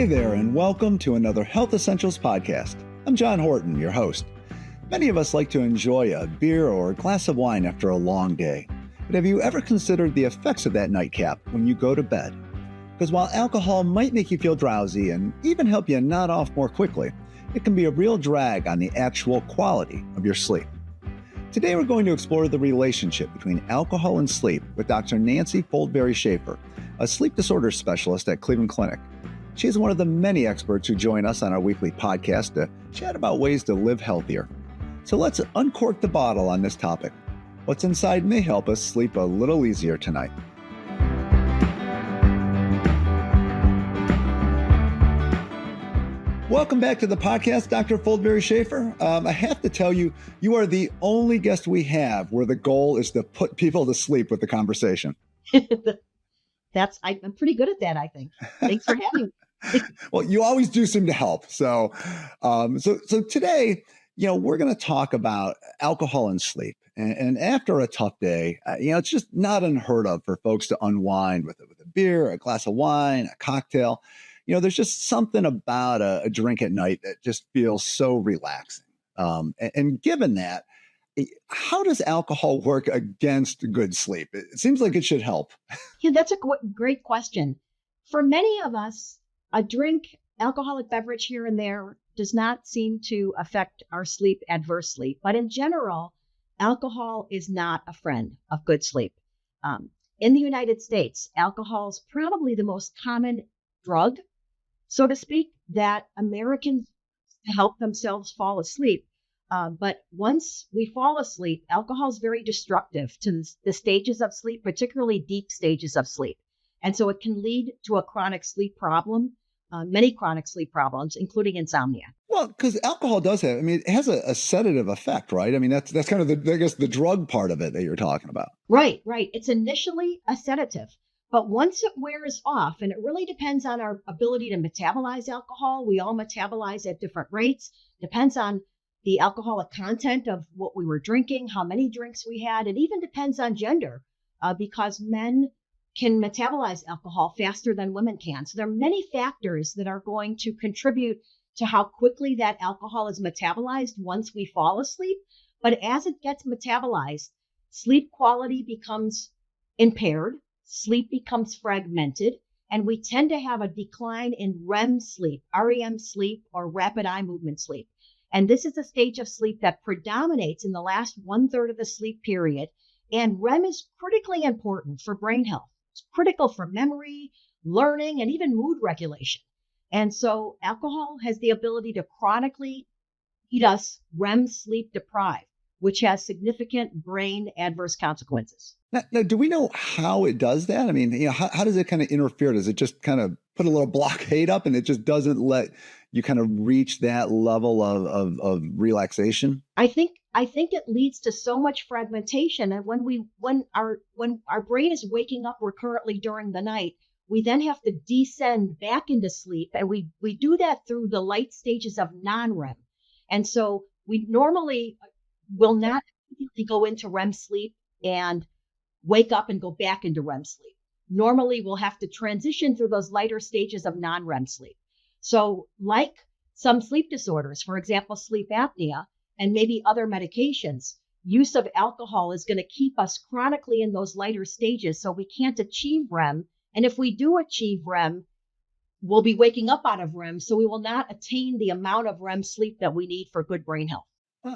Hey there, and welcome to another Health Essentials podcast. I'm John Horton, your host. Many of us like to enjoy a beer or a glass of wine after a long day. But have you ever considered the effects of that nightcap when you go to bed? Because while alcohol might make you feel drowsy and even help you nod off more quickly, it can be a real drag on the actual quality of your sleep. Today we're going to explore the relationship between alcohol and sleep with Dr. Nancy Foldvary-Schaefer, a sleep disorders specialist at Cleveland Clinic. She is one of the many experts who join us on our weekly podcast to chat about ways to live healthier. So let's uncork the bottle on this topic. What's inside may help us sleep a little easier tonight. Welcome back to the podcast, Dr. Foldvary-Shafer. I have to tell you, you are the only guest we have where the goal is to put people to sleep with the conversation. I'm pretty good at that, I think. Thanks for having me. Well, you always do seem to help. So today, we're going to talk about alcohol and sleep. And after a tough day, it's just not unheard of for folks to unwind with a beer, a glass of wine, a cocktail. There's just something about a drink at night that just feels so relaxing. And given that, how does alcohol work against good sleep? It seems like it should help. Yeah, that's a great question. For many of us, a alcoholic beverage here and there does not seem to affect our sleep adversely. But in general, alcohol is not a friend of good sleep. In the United States, alcohol is probably the most common drug, so to speak, that Americans help themselves fall asleep. But once we fall asleep, alcohol is very destructive to the stages of sleep, particularly deep stages of sleep. And so it can lead to a chronic sleep problem, many chronic sleep problems, including insomnia. Well, because alcohol it has a sedative effect, right? That's kind of the drug part of it that you're talking about. Right. It's initially a sedative. But once it wears off, and it really depends on our ability to metabolize alcohol, we all metabolize at different rates, depends on the alcoholic content of what we were drinking, how many drinks we had. It even depends on gender, because men can metabolize alcohol faster than women can. So there are many factors that are going to contribute to how quickly that alcohol is metabolized once we fall asleep. But as it gets metabolized, sleep quality becomes impaired. Sleep becomes fragmented, and we tend to have a decline in REM sleep, REM sleep, or rapid eye movement sleep. And this is a stage of sleep that predominates in the last 1/3 of the sleep period. And REM is critically important for brain health. It's critical for memory, learning, and even mood regulation. And so alcohol has the ability to chronically keep us REM sleep deprived, which has significant brain adverse consequences. Now, do we know how it does that? How does it kind of interfere? Does it just kind of put a little blockade up and it just doesn't let you kind of reach that level of relaxation? I think it leads to so much fragmentation. And when our brain is waking up recurrently during the night, we then have to descend back into sleep. And we do that through the light stages of non-REM. And so we normally will not immediately go into REM sleep and wake up and go back into REM sleep. Normally, we'll have to transition through those lighter stages of non-REM sleep. So like some sleep disorders, for example, sleep apnea, and maybe other medications, use of alcohol is going to keep us chronically in those lighter stages so we can't achieve REM. And if we do achieve REM, we'll be waking up out of REM, so we will not attain the amount of REM sleep that we need for good brain health.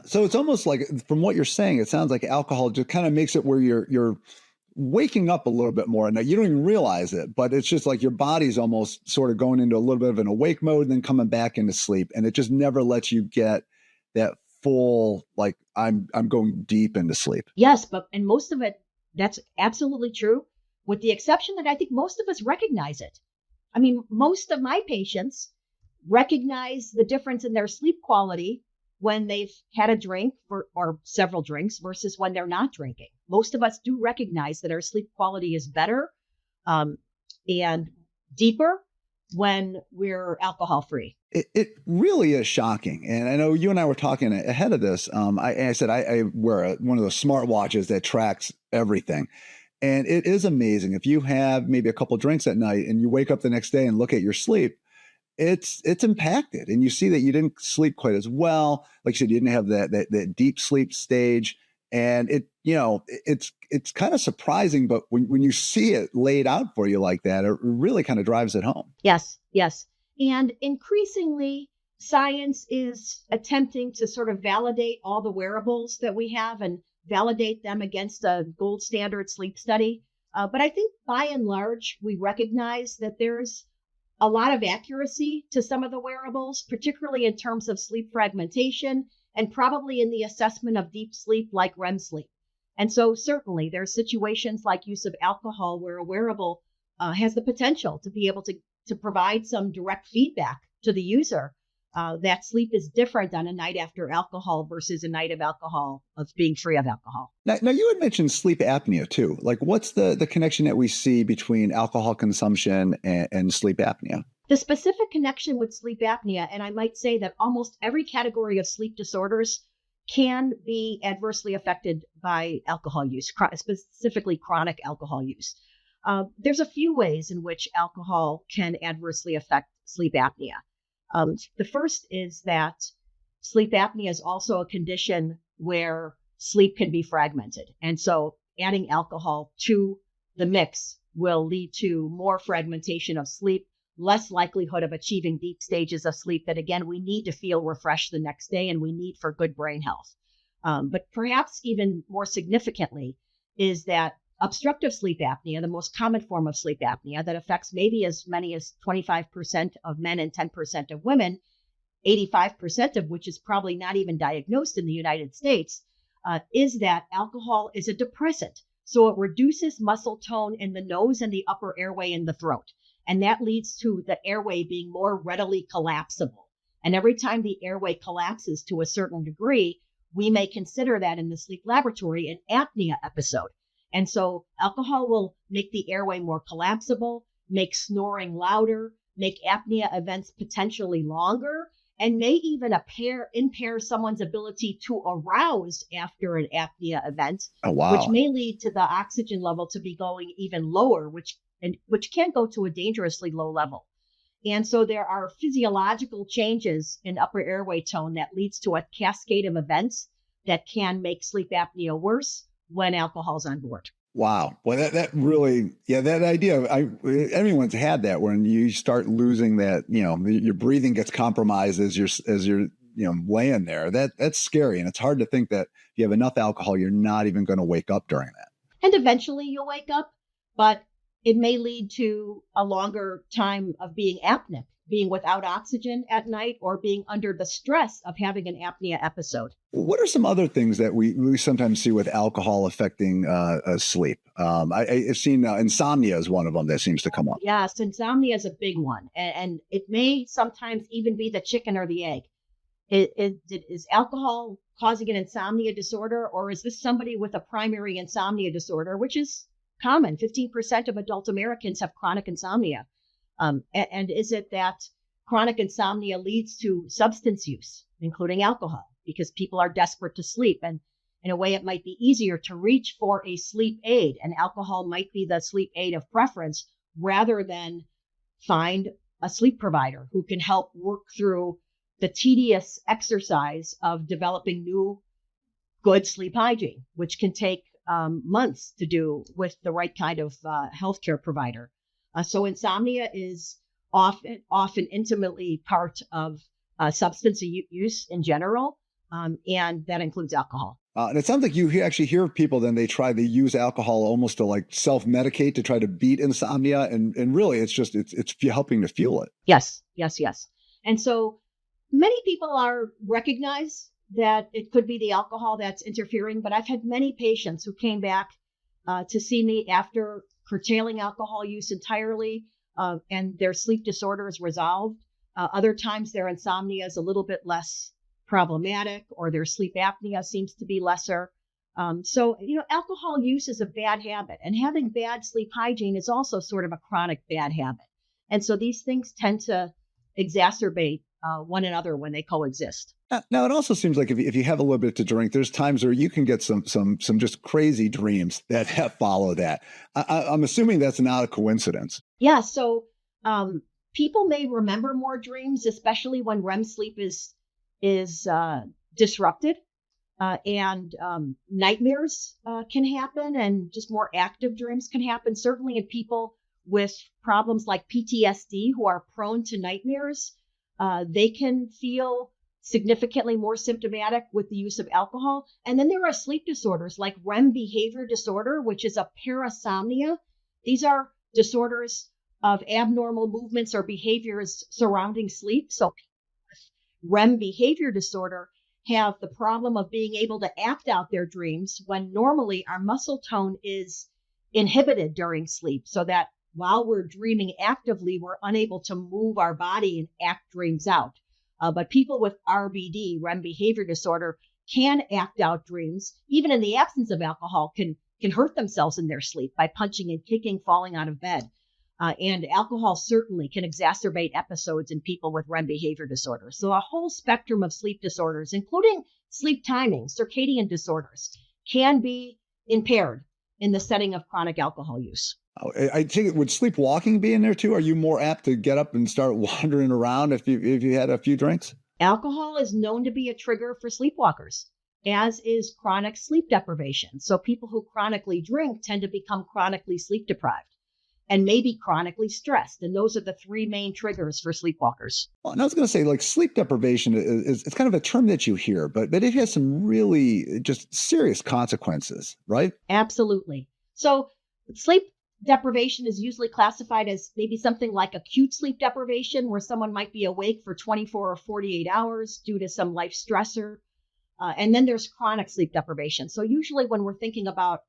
So it's almost like, from what you're saying, it sounds like alcohol just kind of makes it where you're waking up a little bit more. Now, you don't even realize it, but it's just like your body's almost sort of going into a little bit of an awake mode and then coming back into sleep. And it just never lets you get that full, like, I'm going deep into sleep. Yes, and most of it, that's absolutely true, with the exception that I think most of us recognize it. Most of my patients recognize the difference in their sleep quality when they've had a drink or several drinks versus when they're not drinking. Most of us do recognize that our sleep quality is better and deeper when we're alcohol free. It really is shocking. And I know you and I were talking ahead of this. I said I wear one of those smart watches that tracks everything. And it is amazing. If you have maybe a couple drinks at night and you wake up the next day and look at your sleep, it's impacted. And you see that you didn't sleep quite as well. Like you said, you didn't have that deep sleep stage. And it's kind of surprising, but when you see it laid out for you like that, it really kind of drives it home. Yes, yes. And increasingly, science is attempting to sort of validate all the wearables that we have and validate them against a gold standard sleep study. But I think by and large, we recognize that there's a lot of accuracy to some of the wearables, particularly in terms of sleep fragmentation and probably in the assessment of deep sleep like REM sleep. And so certainly there's situations like use of alcohol where a wearable has the potential to be able to provide some direct feedback to the user that sleep is different on a night after alcohol versus a night of alcohol, of being free of alcohol. Now you had mentioned sleep apnea too. Like, what's the connection that we see between alcohol consumption and sleep apnea? The specific connection with sleep apnea, and I might say that almost every category of sleep disorders can be adversely affected by alcohol use, specifically chronic alcohol use. There's a few ways in which alcohol can adversely affect sleep apnea. The first is that sleep apnea is also a condition where sleep can be fragmented. And so adding alcohol to the mix will lead to more fragmentation of sleep, less likelihood of achieving deep stages of sleep that, again, we need to feel refreshed the next day and we need for good brain health. But perhaps even more significantly is that obstructive sleep apnea, the most common form of sleep apnea that affects maybe as many as 25% of men and 10% of women, 85% of which is probably not even diagnosed in the United States, is that alcohol is a depressant. So it reduces muscle tone in the nose and the upper airway in the throat. And that leads to the airway being more readily collapsible. And every time the airway collapses to a certain degree, we may consider that in the sleep laboratory an apnea episode. And so alcohol will make the airway more collapsible, make snoring louder, make apnea events potentially longer, and may even impair someone's ability to arouse after an apnea event, Oh, wow. which may lead to the oxygen level to be going even lower, which can go to a dangerously low level. And so there are physiological changes in upper airway tone that leads to a cascade of events that can make sleep apnea worse when alcohol's on board. Wow. Well, that really, that idea, everyone's had that when you start losing that, your breathing gets compromised as you're laying there. That's scary. And it's hard to think that if you have enough alcohol, you're not even going to wake up during that. And eventually you'll wake up, but it may lead to a longer time of being apneic, being without oxygen at night, or being under the stress of having an apnea episode. What are some other things that we sometimes see with alcohol affecting sleep? I've seen insomnia is one of them that seems to come up. Yes, insomnia is a big one. And it may sometimes even be the chicken or the egg. Is alcohol causing an insomnia disorder, or is this somebody with a primary insomnia disorder, which is common? 15% of adult Americans have chronic insomnia. And is it that chronic insomnia leads to substance use, including alcohol, because people are desperate to sleep? And in a way, it might be easier to reach for a sleep aid, and alcohol might be the sleep aid of preference rather than find a sleep provider who can help work through the tedious exercise of developing new good sleep hygiene, which can take months to do with the right kind of healthcare provider. So insomnia is often intimately part of substance use in general, and that includes alcohol. And it sounds like you actually hear people, then they use alcohol almost to like self-medicate to try to beat insomnia. And really, it's helping to fuel it. Yes. And so many people recognize that it could be the alcohol that's interfering, but I've had many patients who came back to see me after curtailing alcohol use entirely, and their sleep disorder is resolved. Other times their insomnia is a little bit less problematic, or their sleep apnea seems to be lesser. So alcohol use is a bad habit, and having bad sleep hygiene is also sort of a chronic bad habit. And so these things tend to exacerbate one another when they coexist. Now, it also seems like if you have a little bit to drink, there's times where you can get some just crazy dreams that follow that. I'm assuming that's not a coincidence. Yeah. So people may remember more dreams, especially when REM sleep is disrupted, and nightmares can happen, and just more active dreams can happen. Certainly in people with problems like PTSD who are prone to nightmares, they can feel significantly more symptomatic with the use of alcohol. And then there are sleep disorders like REM behavior disorder, which is a parasomnia. These are disorders of abnormal movements or behaviors surrounding sleep. So REM behavior disorder have the problem of being able to act out their dreams when normally our muscle tone is inhibited during sleep, so that while we're dreaming actively, we're unable to move our body and act dreams out. But people with RBD, REM behavior disorder, can act out dreams, even in the absence of alcohol, can hurt themselves in their sleep by punching and kicking, falling out of bed. And alcohol certainly can exacerbate episodes in people with REM behavior disorder. So a whole spectrum of sleep disorders, including sleep timing, circadian disorders, can be impaired in the setting of chronic alcohol use. I think, would sleepwalking be in there too? Are you more apt to get up and start wandering around if you had a few drinks? Alcohol is known to be a trigger for sleepwalkers, as is chronic sleep deprivation. So people who chronically drink tend to become chronically sleep deprived and maybe chronically stressed. And those are the three main triggers for sleepwalkers. Well, and I was going to say, like, sleep deprivation is it's kind of a term that you hear, but it has some really just serious consequences, right? Absolutely. So sleep deprivation is usually classified as maybe something like acute sleep deprivation, where someone might be awake for 24 or 48 hours due to some life stressor. And then there's chronic sleep deprivation. So usually when we're thinking about,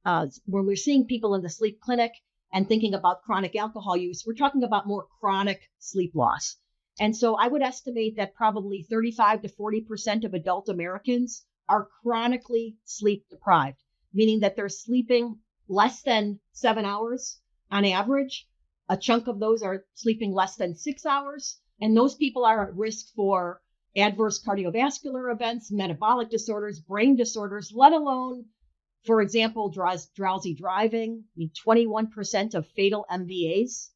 when we're seeing people in the sleep clinic and thinking about chronic alcohol use, we're talking about more chronic sleep loss. And so I would estimate that probably 35 to 40% of adult Americans are chronically sleep deprived, meaning that they're sleeping less than 7 hours on average. A chunk of those are sleeping less than 6 hours. And those people are at risk for adverse cardiovascular events, metabolic disorders, brain disorders, let alone, for example, drowsy driving. I mean, 21% of fatal MVAs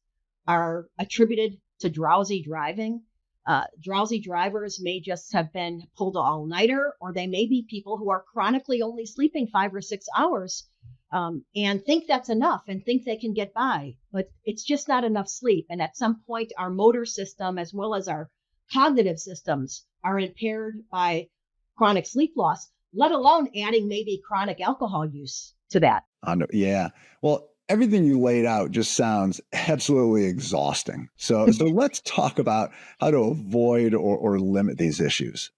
are attributed to drowsy driving. Drowsy drivers may just have been pulled all-nighter, or they may be people who are chronically only sleeping 5 or 6 hours and think that's enough and think they can get by. But it's just not enough sleep. And at some point, our motor system, as well as our cognitive systems, are impaired by chronic sleep loss, let alone adding maybe chronic alcohol use to that. Yeah. Well, everything you laid out just sounds absolutely exhausting. So let's talk about how to avoid or limit these issues.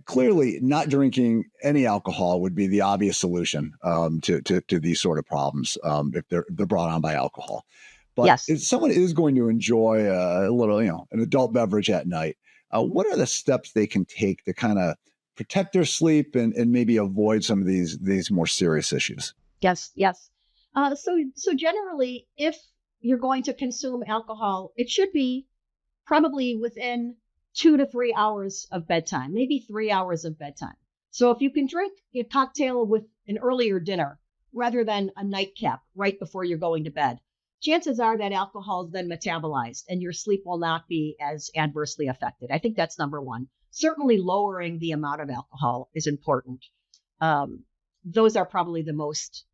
Clearly, not drinking any alcohol would be the obvious solution to these sort of problems if they're brought on by alcohol. But yes, if someone is going to enjoy a little, an adult beverage at night, what are the steps they can take to kind of protect their sleep and maybe avoid some of these more serious issues? Yes. So generally, if you're going to consume alcohol, it should be probably within 2 to 3 hours of bedtime, maybe 3 hours of bedtime. So if you can drink a cocktail with an earlier dinner rather than a nightcap right before you're going to bed, chances are that alcohol is then metabolized and your sleep will not be as adversely affected. I think that's number one. Certainly lowering the amount of alcohol is important. Those are probably the most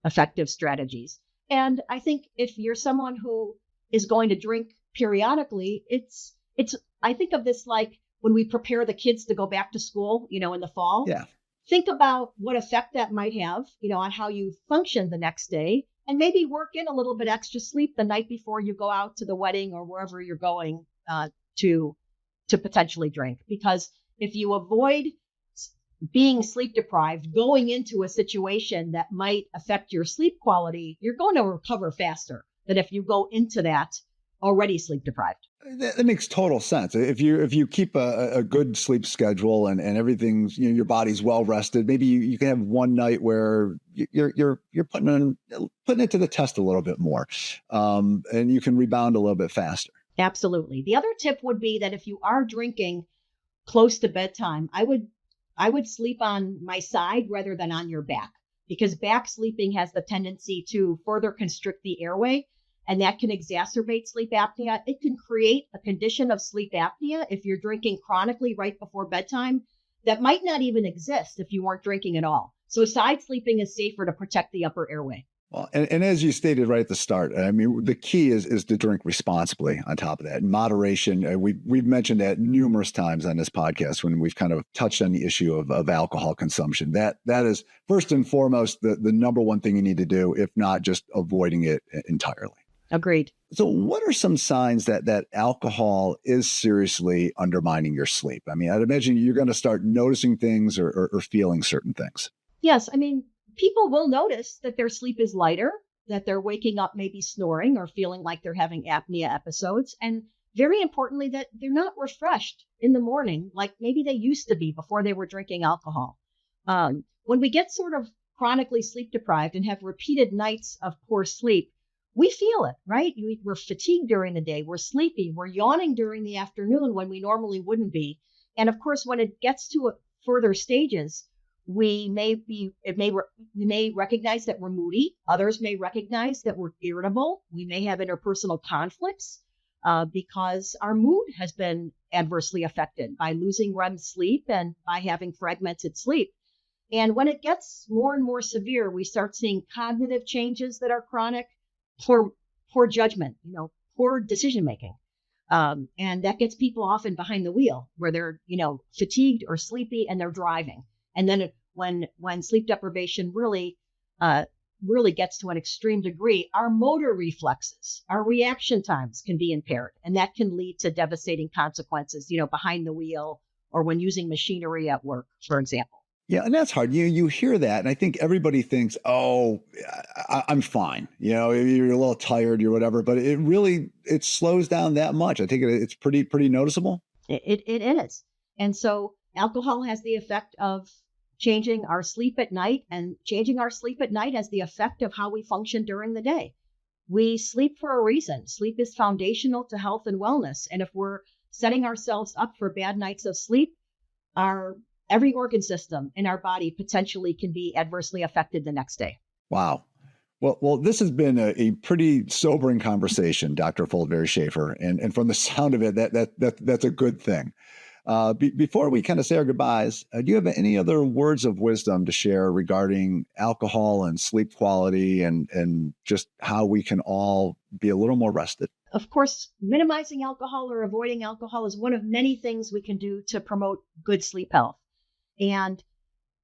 effective strategies. And I think if you're someone who is going to drink periodically, I think of this like when we prepare the kids to go back to school, in the fall. Yeah. Think about what effect that might have, on how you function the next day, and maybe work in a little bit extra sleep the night before you go out to the wedding or wherever you're going to potentially drink. Because if you avoid being sleep deprived, going into a situation that might affect your sleep quality, you're going to recover faster than if you go into that already sleep deprived. That makes total sense. If you keep a good sleep schedule and everything's, your body's well rested, maybe you can have one night where you're putting it to the test a little bit more, and you can rebound a little bit faster. Absolutely. The other tip would be that if you are drinking close to bedtime, I would sleep on my side rather than on your back, because back sleeping has the tendency to further constrict the airway. and that can exacerbate sleep apnea. It can create a condition of sleep apnea if you're drinking chronically right before bedtime that might not even exist if you weren't drinking at all. So side sleeping is safer to protect the upper airway. Well, and as you stated right at the start, I mean, the key is to drink responsibly on top of that. Moderation, we've mentioned that numerous times on this podcast when we've kind of touched on the issue of alcohol consumption. That is first and foremost the number one thing you need to do, if not just avoiding it entirely. Agreed. So what are some signs that alcohol is seriously undermining your sleep? I mean, I'd imagine you're going to start noticing things or feeling certain things. Yes. I mean, people will notice that their sleep is lighter, that they're waking up maybe snoring or feeling like they're having apnea episodes. And very importantly, that they're not refreshed in the morning like maybe they used to be before they were drinking alcohol. When we get sort of chronically sleep deprived and have repeated nights of poor sleep, we feel it, right? We're fatigued during the day. We're sleepy. We're yawning during the afternoon when we normally wouldn't be. And of course, when it gets to further stages, we may recognize that we're moody. Others may recognize that we're irritable. We may have interpersonal conflicts because our mood has been adversely affected by losing REM sleep and by having fragmented sleep. And when it gets more and more severe, we start seeing cognitive changes that are chronic, poor judgment, poor decision making. And that gets people often behind the wheel where they're, fatigued or sleepy and they're driving. And then when sleep deprivation really gets to an extreme degree, our motor reflexes, our reaction times can be impaired. And that can lead to devastating consequences, behind the wheel or when using machinery at work, for example. Yeah, and that's hard. You hear that, and I think everybody thinks, "Oh, I'm fine." You're a little tired or whatever, but it slows down that much. I think it's pretty noticeable. It is, and so alcohol has the effect of changing our sleep at night, and changing our sleep at night has the effect of how we function during the day. We sleep for a reason. Sleep is foundational to health and wellness, and if we're setting ourselves up for bad nights of sleep, every organ system in our body potentially can be adversely affected the next day. Wow. Well, this has been a pretty sobering conversation, Dr. Foldvary-Shafer, and from the sound of it, that's a good thing. Before we kind of say our goodbyes, do you have any other words of wisdom to share regarding alcohol and sleep quality and just how we can all be a little more rested? Of course, minimizing alcohol or avoiding alcohol is one of many things we can do to promote good sleep health. And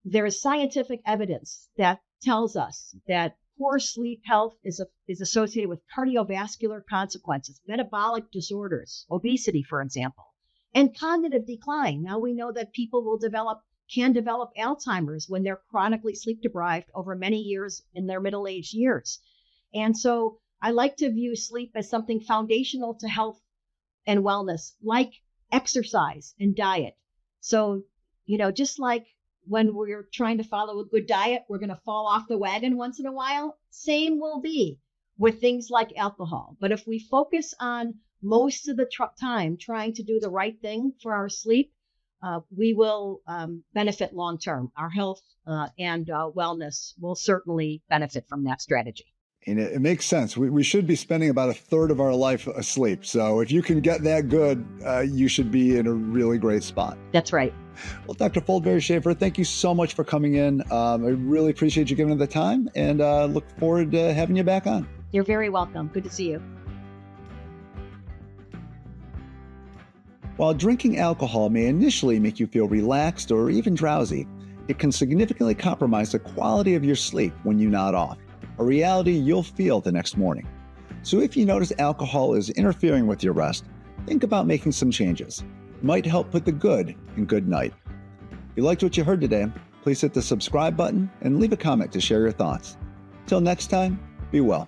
there is scientific evidence that tells us that poor sleep health is associated with cardiovascular consequences, metabolic disorders, obesity, for example, and cognitive decline. Now we know that people can develop Alzheimer's when they're chronically sleep deprived over many years in their middle-aged years. And so I like to view sleep as something foundational to health and wellness, like exercise and diet. So just like when we're trying to follow a good diet, we're going to fall off the wagon once in a while. Same will be with things like alcohol. But if we focus on most of the time trying to do the right thing for our sleep, we will benefit long term. Our health and wellness will certainly benefit from that strategy. And it makes sense. We should be spending about a third of our life asleep. So if you can get that good, you should be in a really great spot. That's right. Well, Dr. Foldvary-Shafer, thank you so much for coming in. I really appreciate you giving it the time and look forward to having you back on. You're very welcome. Good to see you. While drinking alcohol may initially make you feel relaxed or even drowsy, it can significantly compromise the quality of your sleep when you nod off, a reality you'll feel the next morning. So if you notice alcohol is interfering with your rest, think about making some changes. It might help put the good in good night. If you liked what you heard today, please hit the subscribe button and leave a comment to share your thoughts. Till next time, be well.